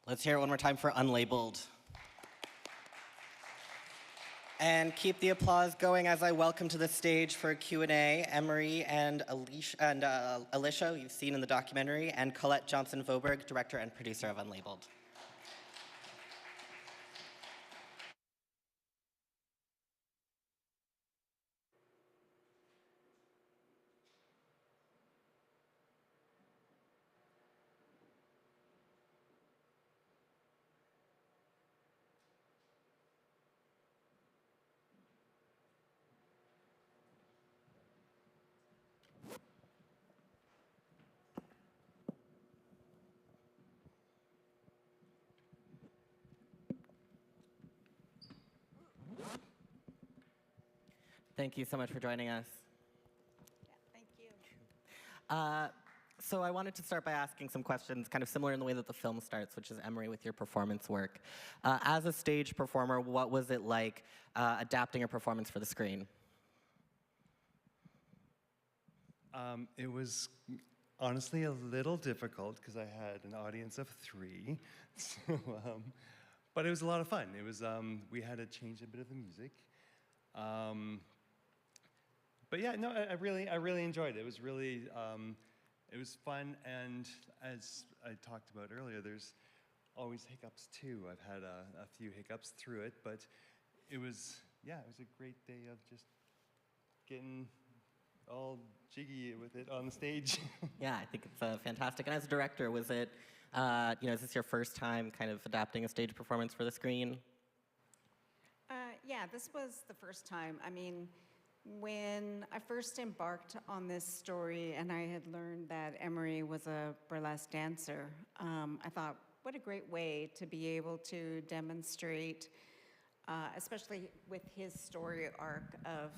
Let's hear it one more time for Unlabelled. And keep the applause going as I welcome to the stage for Q&A Emery and Alicia, who you've seen in the documentary, and Colette Johnson-Voberg, director and producer of Unlabelled. Thank you so much for joining us. Yeah, thank you. So I wanted to start by asking some questions kind of similar in the way that the film starts, which is Emery with your performance work. As a stage performer, what was it like adapting a performance for the screen? It was honestly a little difficult because I had an audience of 3. So, but it was a lot of fun. It was, we had to change a bit of the music. But yeah, no, I really enjoyed it. It was really, it was fun, and as I talked about earlier, there's always hiccups too. I've had a few hiccups through it, but it was, yeah, it was a great day of just getting all jiggy with it on the stage. Yeah, I think it's fantastic. And as a director, was it, is this your first time kind of adapting a stage performance for the screen? Yeah, this was the first time. I mean, when I first embarked on this story and I had learned that Emery was a burlesque dancer, I thought, what a great way to be able to demonstrate, especially with his story arc of,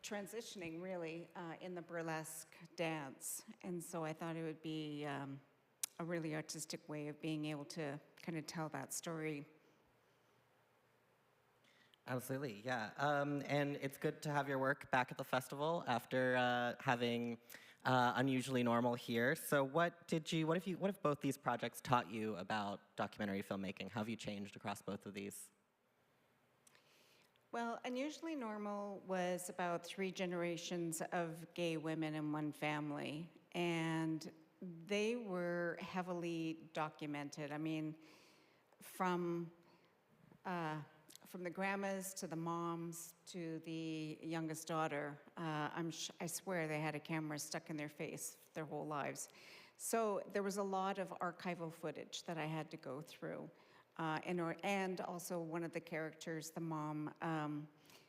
transitioning really in the burlesque dance. And so I thought it would be a really artistic way of being able to kind of tell that story. Absolutely, yeah. And it's good to have your work back at the festival after having Unusually Normal here. So what have both these projects taught you about documentary filmmaking? How have you changed across both of these? Well, Unusually Normal was about 3 generations of gay women in one family, and they were heavily documented. I mean, from the grandmas to the moms to the youngest daughter, I swear they had a camera stuck in their face their whole lives. So there was a lot of archival footage that I had to go through. And also one of the characters, the mom,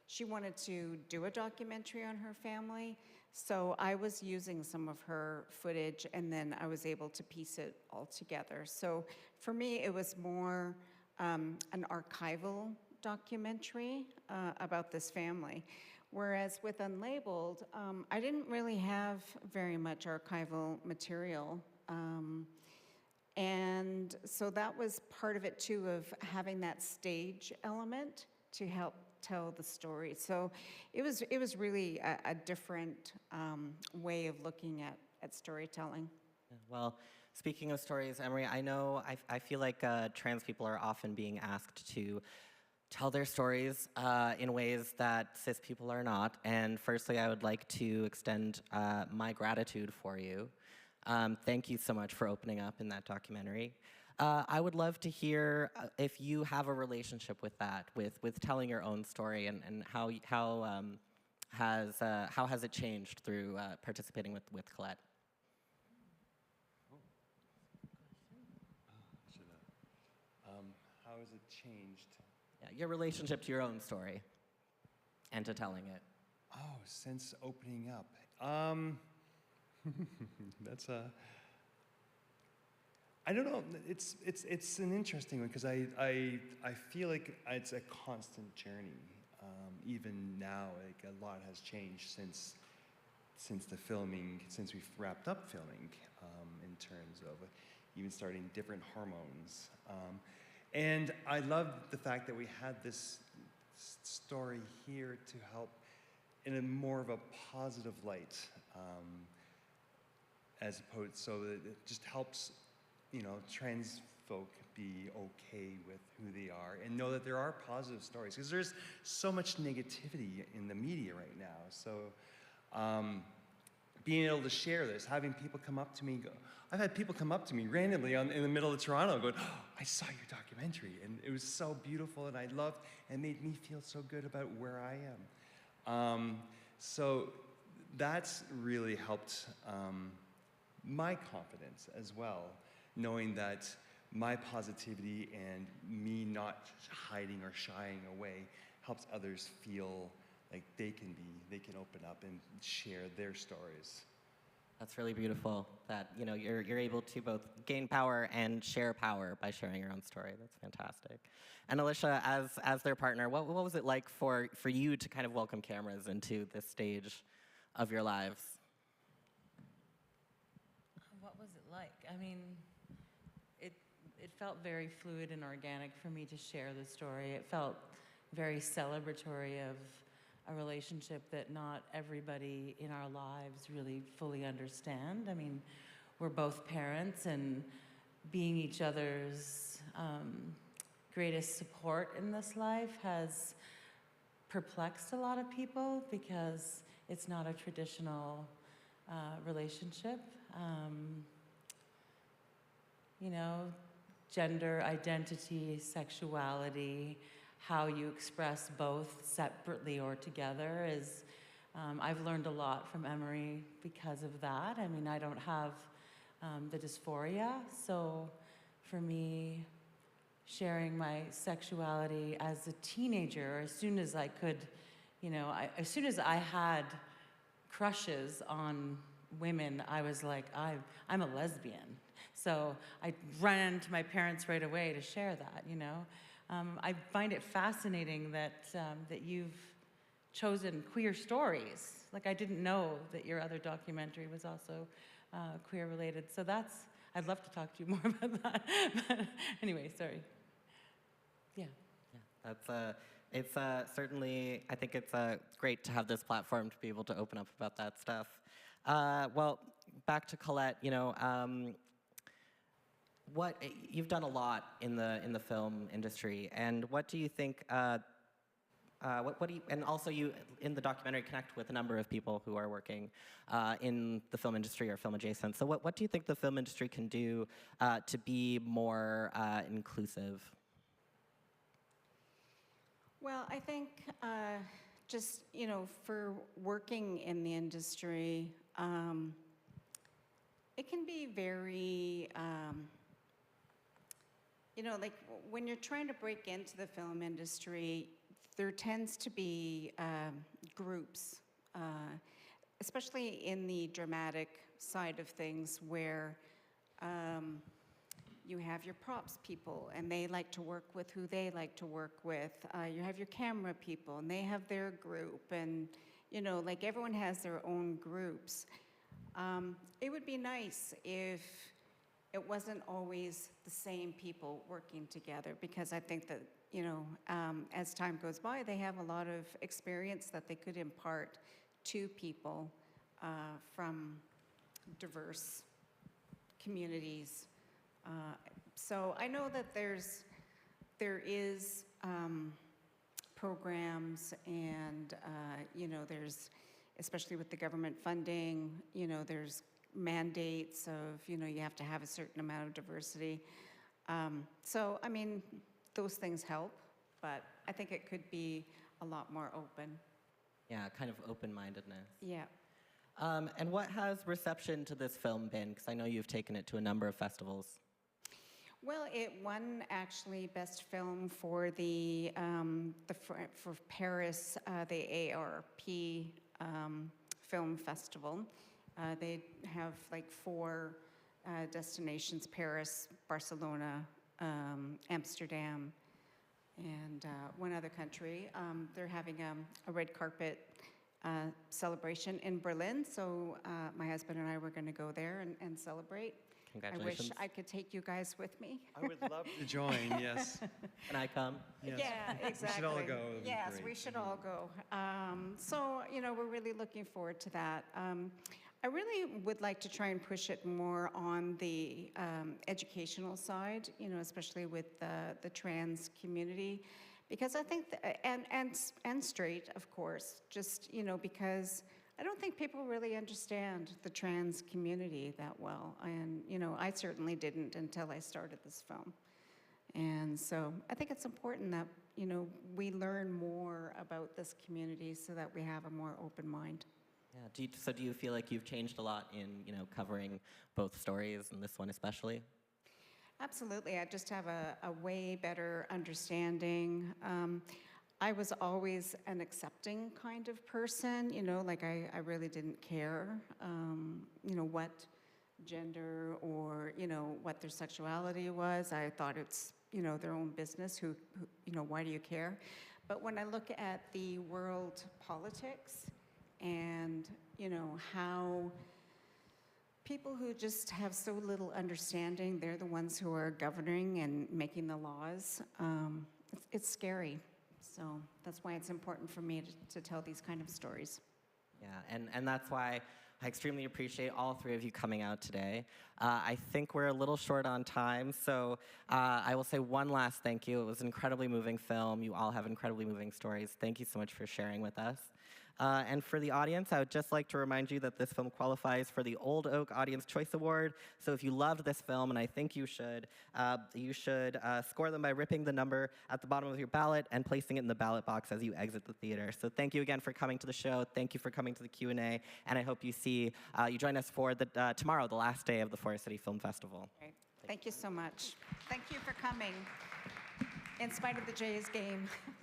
she wanted to do a documentary on her family. So I was using some of her footage, and then I was able to piece it all together. So for me, it was more an archival documentary about this family. Whereas with Unlabelled, I didn't really have very much archival material. And so that was part of it too, of having that stage element to help tell the story. So it was really a different way of looking at storytelling. Well, speaking of stories, Emery, I feel like trans people are often being asked to tell their stories in ways that cis people are not. And firstly, I would like to extend my gratitude for you. Thank you so much for opening up in that documentary. I would love to hear if you have a relationship with that, with telling your own story, and how has it changed through participating with Colette? How has it changed? Yeah, your relationship to your own story and to telling it. Oh, since opening up. That's I don't know. It's an interesting one because I feel like it's a constant journey. Even now, like a lot has changed since the filming, since we've wrapped up filming, in terms of even starting different hormones. And I love the fact that we had this story here to help in a more of a positive light, as opposed, so that it just helps trans folk be okay with who they are and know that there are positive stories, because there's so much negativity in the media right now. So being able to share this, having people come up to me, I've had people come up to me randomly in the middle of Toronto going, oh, I saw your documentary and it was so beautiful and I loved, and made me feel so good about where I am. So that's really helped my confidence as well, knowing that my positivity and me not hiding or shying away helps others feel like they can open up and share their stories. That's really beautiful that you're able to both gain power and share power by sharing your own story. That's fantastic. And Alicia, as their partner, what was it like for you to kind of welcome cameras into this stage of your lives? What was it like? I mean, it felt very fluid and organic for me to share the story. It felt very celebratory of a relationship that not everybody in our lives really fully understand. I mean, we're both parents, and being each other's greatest support in this life has perplexed a lot of people because it's not a traditional relationship. Gender identity, sexuality, how you express both separately or together is, I've learned a lot from Emery because of that. I mean, I don't have the dysphoria, so for me, sharing my sexuality as a teenager, as soon as I could, as soon as I had crushes on women, I was like, I'm a lesbian. So I ran to my parents right away to share that, I find it fascinating that you've chosen queer stories. Like, I didn't know that your other documentary was also queer related. So I'd love to talk to you more about that. But anyway, sorry. Yeah. It's certainly, I think it's great to have this platform to be able to open up about that stuff. Well, back to Colette, what you've done a lot in the film industry, and what do you think? What do you, and also you in the documentary connect with a number of people who are working in the film industry or film adjacent. So what do you think the film industry can do to be more inclusive? Well, I think just, for working in the industry, it can be very, like when you're trying to break into the film industry, there tends to be groups, especially in the dramatic side of things, where you have your props people, and they like to work with who they like to work with. You have your camera people, and they have their group, and like everyone has their own groups. It would be nice if it wasn't always the same people working together, because I think that, as time goes by, they have a lot of experience that they could impart to people from diverse communities. So I know that there is programs, and there's, especially with the government funding, there's mandates of, you have to have a certain amount of diversity. So, I mean, those things help, but I think it could be a lot more open. Yeah, kind of open-mindedness. Yeah. And what has reception to this film been? Because I know you've taken it to a number of festivals. Well, it won actually Best Film for for Paris, the ARP Film Festival. They have like 4 destinations: Paris, Barcelona, Amsterdam, and one other country. They're having a red carpet celebration in Berlin, so my husband and I were going to go there and celebrate. Congratulations. I wish I could take you guys with me. I would love to join, yes. Can I come? Yes. Yeah, exactly. We should all go. It'd be Yes, great. we should all go. So, we're really looking forward to that. I really would like to try and push it more on the educational side, you know, especially with the trans community, because I think, and straight, of course, just, you know, because I don't think people really understand the trans community that well, and, you know, I certainly didn't until I started this film. And so I think it's important that, you know, we learn more about this community so that we have a more open mind. Yeah. So do you feel like you've changed a lot in, you know, covering both stories and this one especially? Absolutely. I just have a way better understanding. I was always an accepting kind of person, you know, like I really didn't care, you know, what gender or, you know, what their sexuality was. I thought it's, you know, their own business. Who, you know, why do you care? But when I look at the world politics and, you know, how people who just have so little understanding, they're the ones who are governing and making the laws. It's scary. So that's why it's important for me to tell these kind of stories. Yeah, and that's why I extremely appreciate all three of you coming out today. I think we're a little short on time, so I will say one last thank you. It was an incredibly moving film. You all have incredibly moving stories. Thank you so much for sharing with us. And for the audience, I would just like to remind you that this film qualifies for the Old Oak Audience Choice Award. So if you loved this film, and I think you should score them by ripping the number at the bottom of your ballot and placing it in the ballot box as you exit the theater. So thank you again for coming to the show. Thank you for coming to the Q&A. And I hope you join us for tomorrow, the last day of the Forest City Film Festival. Great. Thank you so much. Thank you for coming, in spite of the Jays game.